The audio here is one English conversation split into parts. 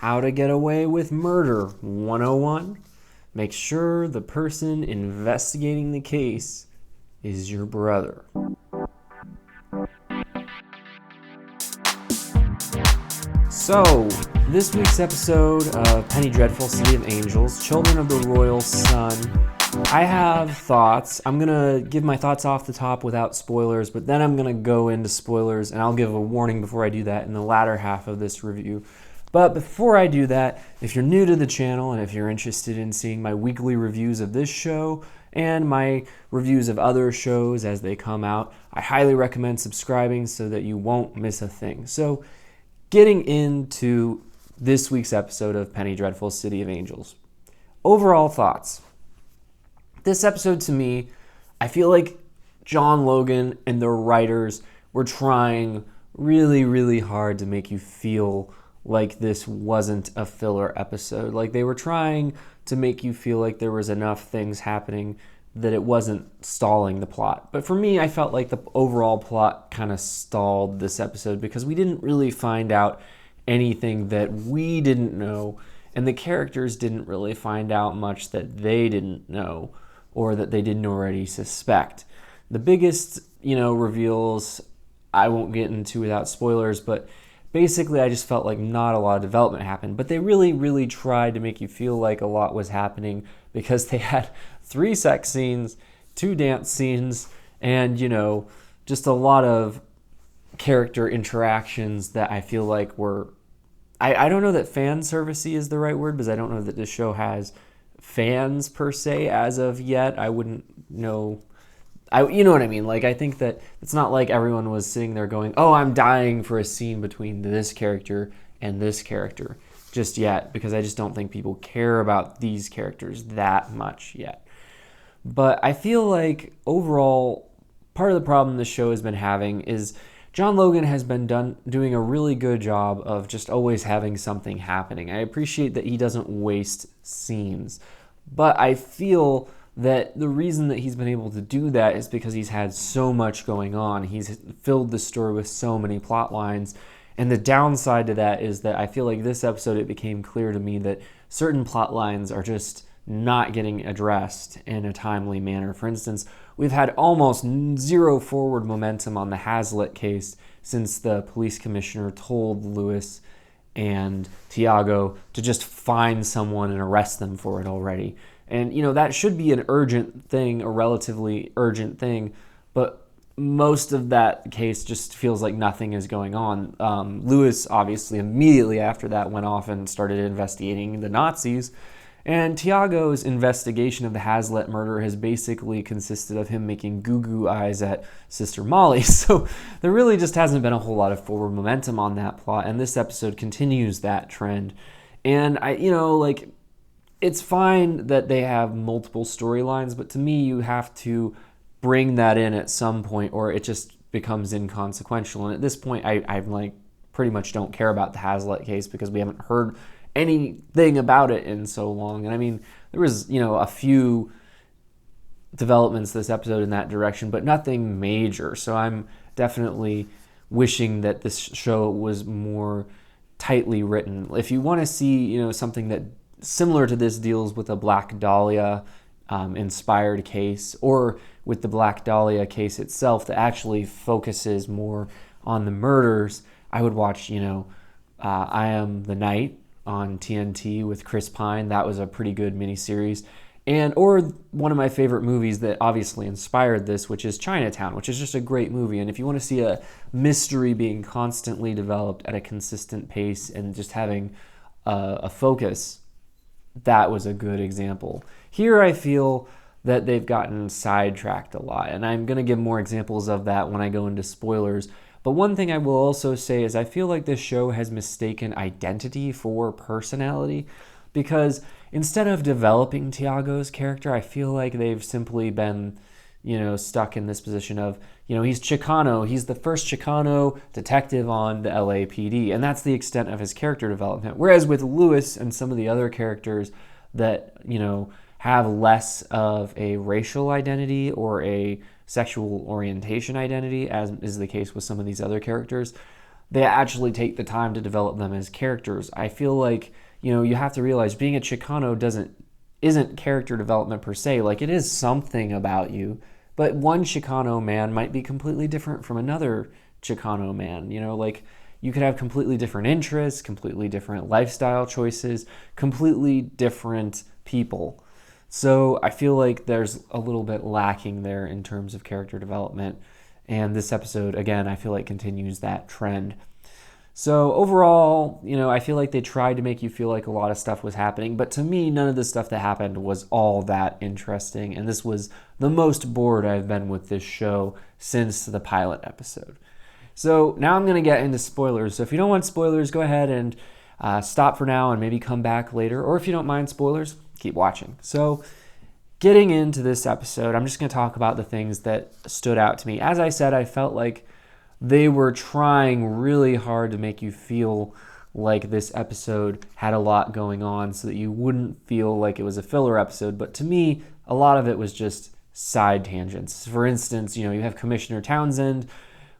How to Get Away with Murder 101. Make sure the person investigating the case is your brother. So, this week's episode of Penny Dreadful City of Angels, Children of the Royal Sun. I have thoughts. I'm going to give my thoughts off the top without spoilers, but then I'm going to go into spoilers, and I'll give a warning before I do that in the latter half of this review. But before I do that, if you're new to the channel and if you're interested in seeing my weekly reviews of this show and my reviews of other shows as they come out, I highly recommend subscribing so that you won't miss a thing. So, getting into this week's episode of Penny Dreadful City of Angels. Overall thoughts. This episode, to me, I feel like John Logan and the writers were trying really, really hard to make you feel like this wasn't a filler episode. Like they were trying to make you feel like there was enough things happening that it wasn't stalling the plot. But for me, I felt like the overall plot kind of stalled this episode because we didn't really find out anything that we didn't know, and the characters didn't really find out much that they didn't know or that they didn't already suspect. The biggest, reveals I won't get into without spoilers, but basically I just felt like not a lot of development happened. But they really, really tried to make you feel like a lot was happening because they had 3 sex scenes, 2 dance scenes, and, just a lot of character interactions that I feel like were... I don't know that fan servicey is the right word because I don't know that this show has fans per se as of yet. I wouldn't know. You know what I mean? Like, I think that it's not like everyone was sitting there going, oh, I'm dying for a scene between this character and this character just yet, because I just don't think people care about these characters that much yet. But I feel like overall, part of the problem this show has been having is John Logan has been doing a really good job of just always having something happening. I appreciate that he doesn't waste scenes, but I feel that the reason that he's been able to do that is because he's had so much going on. He's filled the story with so many plot lines, and the downside to that is that I feel like this episode it became clear to me that certain plot lines are just not getting addressed in a timely manner. For instance, we've had almost zero forward momentum on the Hazlitt case since the police commissioner told Lewis and Tiago to just find someone and arrest them for it already. And, that should be an urgent thing, a relatively urgent thing, but most of that case just feels like nothing is going on. Lewis, obviously, immediately after that went off and started investigating the Nazis. And Tiago's investigation of the Hazlitt murder has basically consisted of him making goo-goo eyes at Sister Molly. So there really just hasn't been a whole lot of forward momentum on that plot, and this episode continues that trend. And it's fine that they have multiple storylines, but to me, you have to bring that in at some point, or it just becomes inconsequential. And at this point, I pretty much don't care about the Hazlitt case because we haven't heard anything about it in so long. And I mean, there was, a few developments this episode in that direction, but nothing major. So I'm definitely wishing that this show was more tightly written. If you want to see, something that similar to this deals with a Black Dahlia inspired case, or with the Black Dahlia case itself that actually focuses more on the murders, I would watch, I Am the Night on TNT with Chris Pine. That was a pretty good miniseries. Or one of my favorite movies that obviously inspired this, which is Chinatown, which is just a great movie. And if you want to see a mystery being constantly developed at a consistent pace and just having a focus, that was a good example. Here I feel that they've gotten sidetracked a lot, and I'm going to give more examples of that when I go into spoilers. But one thing I will also say is I feel like this show has mistaken identity for personality, because instead of developing Tiago's character, I feel like they've simply been, stuck in this position of, he's Chicano. He's the first Chicano detective on the LAPD, and that's the extent of his character development. Whereas with Lewis and some of the other characters that, have less of a racial identity or a sexual orientation identity, as is the case with some of these other characters, they actually take the time to develop them as characters. I feel like, you have to realize being a Chicano isn't character development per se. Like, it is something about you, but one Chicano man might be completely different from another Chicano man. Like, you could have completely different interests, completely different lifestyle choices, completely different people. So I feel like there's a little bit lacking there in terms of character development. And this episode, again, I feel like continues that trend. So overall, I feel like they tried to make you feel like a lot of stuff was happening, but to me, none of the stuff that happened was all that interesting. And this was the most bored I've been with this show since the pilot episode. So now I'm going to get into spoilers. So if you don't want spoilers, go ahead and stop for now and maybe come back later. Or if you don't mind spoilers, keep watching. So getting into this episode, I'm just going to talk about the things that stood out to me. As I said, I felt like they were trying really hard to make you feel like this episode had a lot going on so that you wouldn't feel like it was a filler episode. But to me, a lot of it was just side tangents. For instance, you have Commissioner Townsend,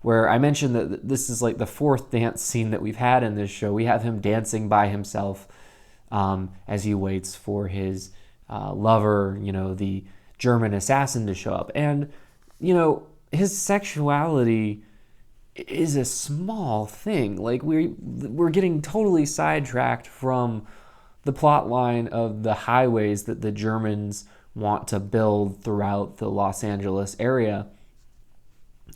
where I mentioned that this is like the fourth dance scene that we've had in this show. We have him dancing by himself as he waits for his lover, the German assassin, to show up. And, his sexuality is a small thing. Like, we're getting totally sidetracked from the plot line of the highways that the Germans want to build throughout the Los Angeles area.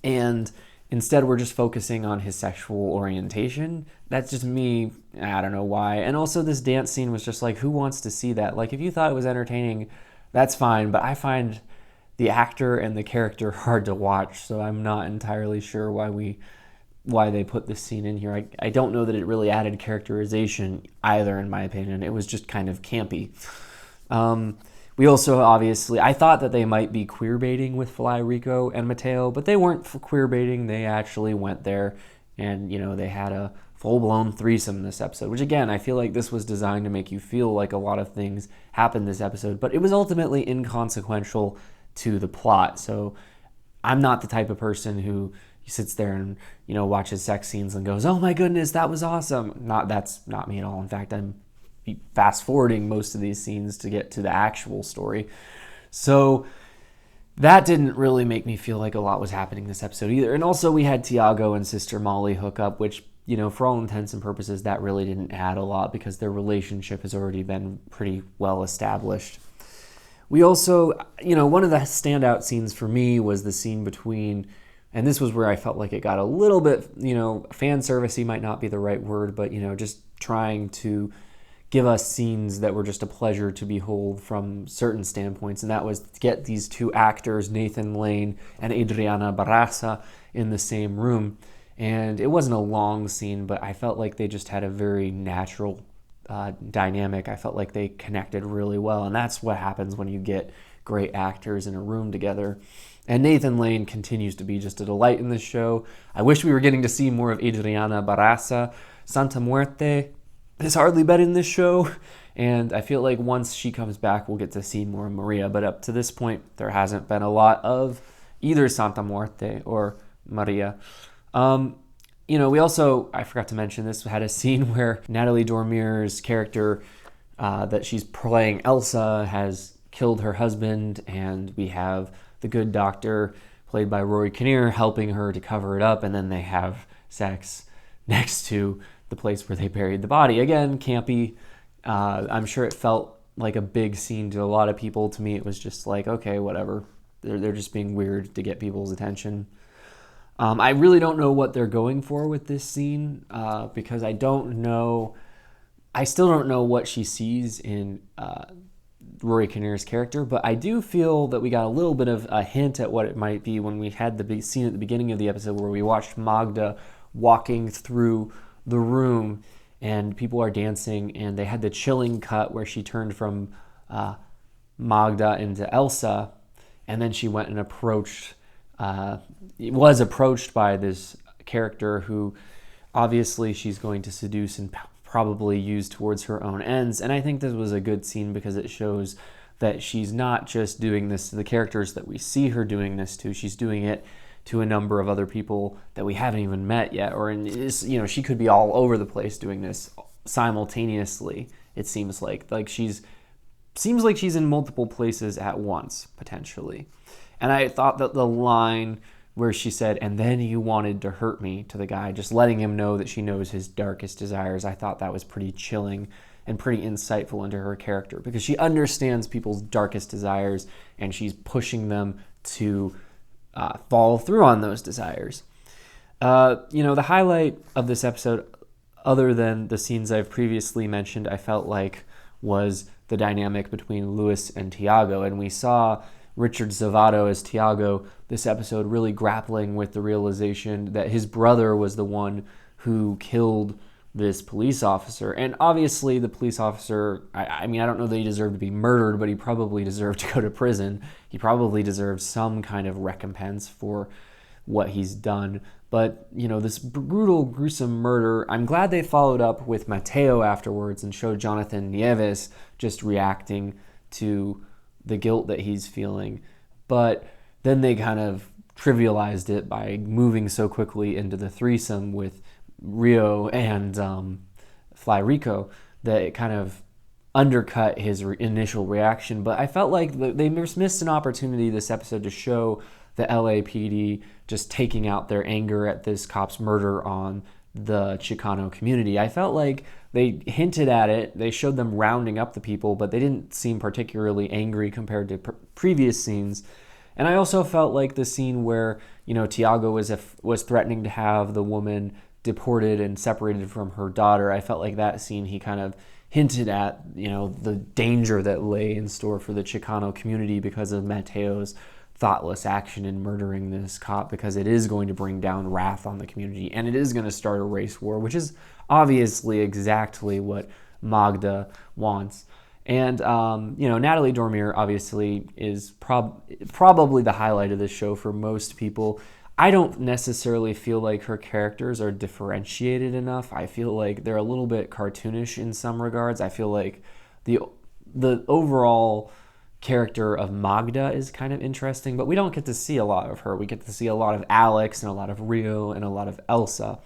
And instead, we're just focusing on his sexual orientation. That's just me. I don't know why. And also, this dance scene was just like, who wants to see that? Like, if you thought it was entertaining, that's fine. But I find the actor and the character hard to watch, so I'm not entirely sure why they put this scene in here. I don't know that it really added characterization either, in my opinion. It was just kind of campy. We also, obviously, I thought that they might be queer baiting with Fly Rico and Mateo, but they weren't queer baiting. They actually went there and, they had a full-blown threesome this episode, which, again, I feel like this was designed to make you feel like a lot of things happened this episode, but it was ultimately inconsequential to the plot. So I'm not the type of person who sits there and, watches sex scenes and goes, oh my goodness, that was awesome. That's not me at all. In fact, I'm fast forwarding most of these scenes to get to the actual story. So that didn't really make me feel like a lot was happening this episode either. And also, we had Tiago and Sister Molly hook up, which, for all intents and purposes, that really didn't add a lot because their relationship has already been pretty well established. We also, one of the standout scenes for me was the scene between, and this was where I felt like it got a little bit, fan servicey might not be the right word, but, just trying to give us scenes that were just a pleasure to behold from certain standpoints, and that was to get these two actors, Nathan Lane and Adriana Barraza, in the same room. And it wasn't a long scene, but I felt like they just had a very natural dynamic. I felt like they connected really well, and that's what happens when you get great actors in a room together. And Nathan Lane continues to be just a delight in this show. I wish we were getting to see more of Adriana Barraza. Santa Muerte has hardly been in this show, and I feel like once she comes back, we'll get to see more of Maria. But up to this point, there hasn't been a lot of either Santa Muerte or Maria. We also, I forgot to mention this, had a scene where Natalie Dormier's character that she's playing, Elsa, has killed her husband, and we have the good doctor, played by Rory Kinnear, helping her to cover it up, and then they have sex next to the place where they buried the body. Again, campy. I'm sure it felt like a big scene to a lot of people. To me, it was just like, okay, whatever. They're just being weird to get people's attention. I really don't know what they're going for with this scene because I still don't know what she sees in Rory Kinnear's character, but I do feel that we got a little bit of a hint at what it might be when we had the big scene at the beginning of the episode where we watched Magda walking through the room and people are dancing, and they had the chilling cut where she turned from Magda into Elsa, and then she went and was approached by this character who obviously she's going to seduce and probably use towards her own ends. And I think this was a good scene because it shows that she's not just doing this to the characters that we see her doing this to. She's doing it to a number of other people that we haven't even met yet, or she could be all over the place doing this simultaneously. It seems like she's in multiple places at once, potentially. And I thought that the line where she said, "And then you wanted to hurt me," to the guy, just letting him know that she knows his darkest desires, I thought that was pretty chilling and pretty insightful into her character, because she understands people's darkest desires and she's pushing them to follow through on those desires. The highlight of this episode, other than the scenes I've previously mentioned, I felt like was the dynamic between Lewis and Tiago. And we saw Richard Zovatto as Tiago this episode really grappling with the realization that his brother was the one who killed this police officer. And obviously the police officer, I don't know that he deserved to be murdered, but he probably deserved to go to prison. He probably deserved some kind of recompense for what he's done. But, this brutal, gruesome murder, I'm glad they followed up with Mateo afterwards and showed Johnathan Nieves just reacting to the guilt that he's feeling. But then they kind of trivialized it by moving so quickly into the threesome with Rio and Fly Rico that it kind of undercut his initial reaction. But I felt like they missed an opportunity this episode to show the LAPD just taking out their anger at this cop's murder on the Chicano community. I felt like they hinted at it, they showed them rounding up the people, but they didn't seem particularly angry compared to previous scenes. And I also felt like the scene where, Tiago was threatening to have the woman deported and separated from her daughter, I felt like that scene he kind of hinted at, the danger that lay in store for the Chicano community because of Mateo's thoughtless action in murdering this cop, because it is going to bring down wrath on the community and it is going to start a race war, which is obviously exactly what Magda wants. And, Natalie Dormier obviously is probably the highlight of this show for most people. I don't necessarily feel like her characters are differentiated enough. I feel like they're a little bit cartoonish in some regards. I feel like the overall character of Magda is kind of interesting, but we don't get to see a lot of her. We get to see a lot of Alex and a lot of Rio and a lot of Elsa.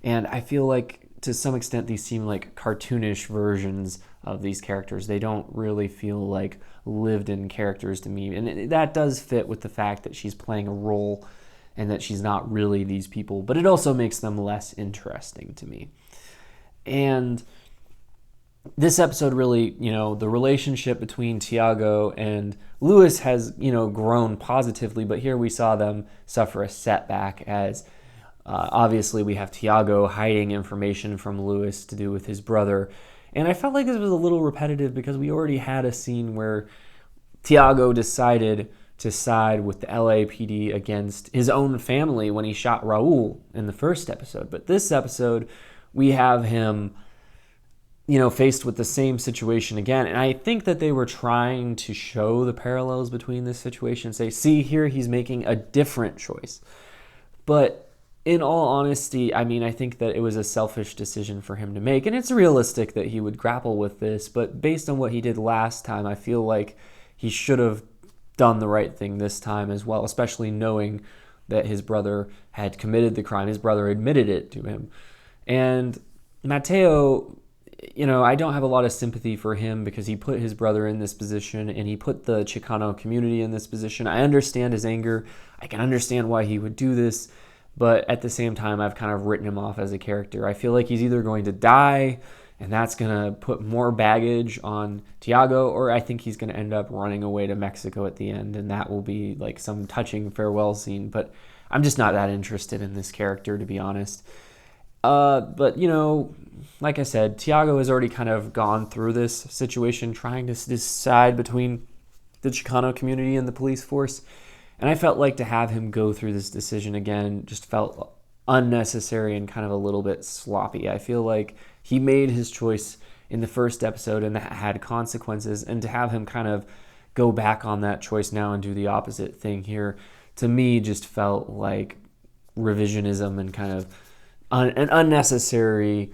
And I feel like to some extent these seem like cartoonish versions of these characters. They don't really feel like lived-in characters to me. And that does fit with the fact that she's playing a role and that she's not really these people, but it also makes them less interesting to me. And this episode really, the relationship between Tiago and Lewis has, grown positively, but here we saw them suffer a setback as obviously we have Tiago hiding information from Lewis to do with his brother. And I felt like this was a little repetitive because we already had a scene where Tiago decided to side with the LAPD against his own family when he shot Raul in the first episode. But this episode, we have him faced with the same situation again. And I think that they were trying to show the parallels between this situation and say, see, here he's making a different choice. But in all honesty, I think that it was a selfish decision for him to make. And it's realistic that he would grapple with this. But based on what he did last time, I feel like he should have done the right thing this time as well, especially knowing that his brother had committed the crime. His brother admitted it to him. And Mateo, I don't have a lot of sympathy for him because he put his brother in this position and he put the Chicano community in this position. I understand his anger. I can understand why he would do this. But at the same time, I've kind of written him off as a character. I feel like he's either going to die and that's going to put more baggage on Tiago, or I think he's going to end up running away to Mexico at the end, and that will be like some touching farewell scene. But I'm just not that interested in this character, to be honest. But, like I said, Tiago has already kind of gone through this situation trying to decide between the Chicano community and the police force. And I felt like to have him go through this decision again just felt unnecessary and kind of a little bit sloppy. I feel like he made his choice in the first episode and that had consequences. And to have him kind of go back on that choice now and do the opposite thing here, to me just felt like revisionism and kind of an unnecessary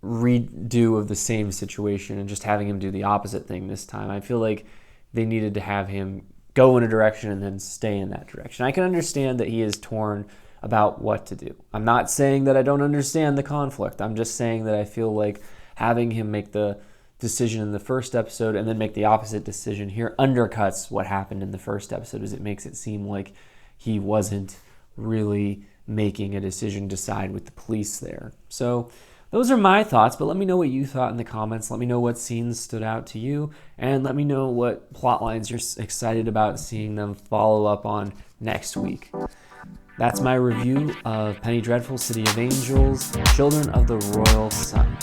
redo of the same situation and just having him do the opposite thing this time. I feel like they needed to have him go in a direction and then stay in that direction. I can understand that he is torn about what to do. I'm not saying that I don't understand the conflict. I'm just saying that I feel like having him make the decision in the first episode and then make the opposite decision here undercuts what happened in the first episode, as it makes it seem like he wasn't really making a decision to side with the police there. So those are my thoughts, but let me know what you thought in the comments. Let me know what scenes stood out to you, and let me know what plot lines you're excited about seeing them follow up on next week. That's my review of Penny Dreadful, City of Angels, Children of the Royal Sun.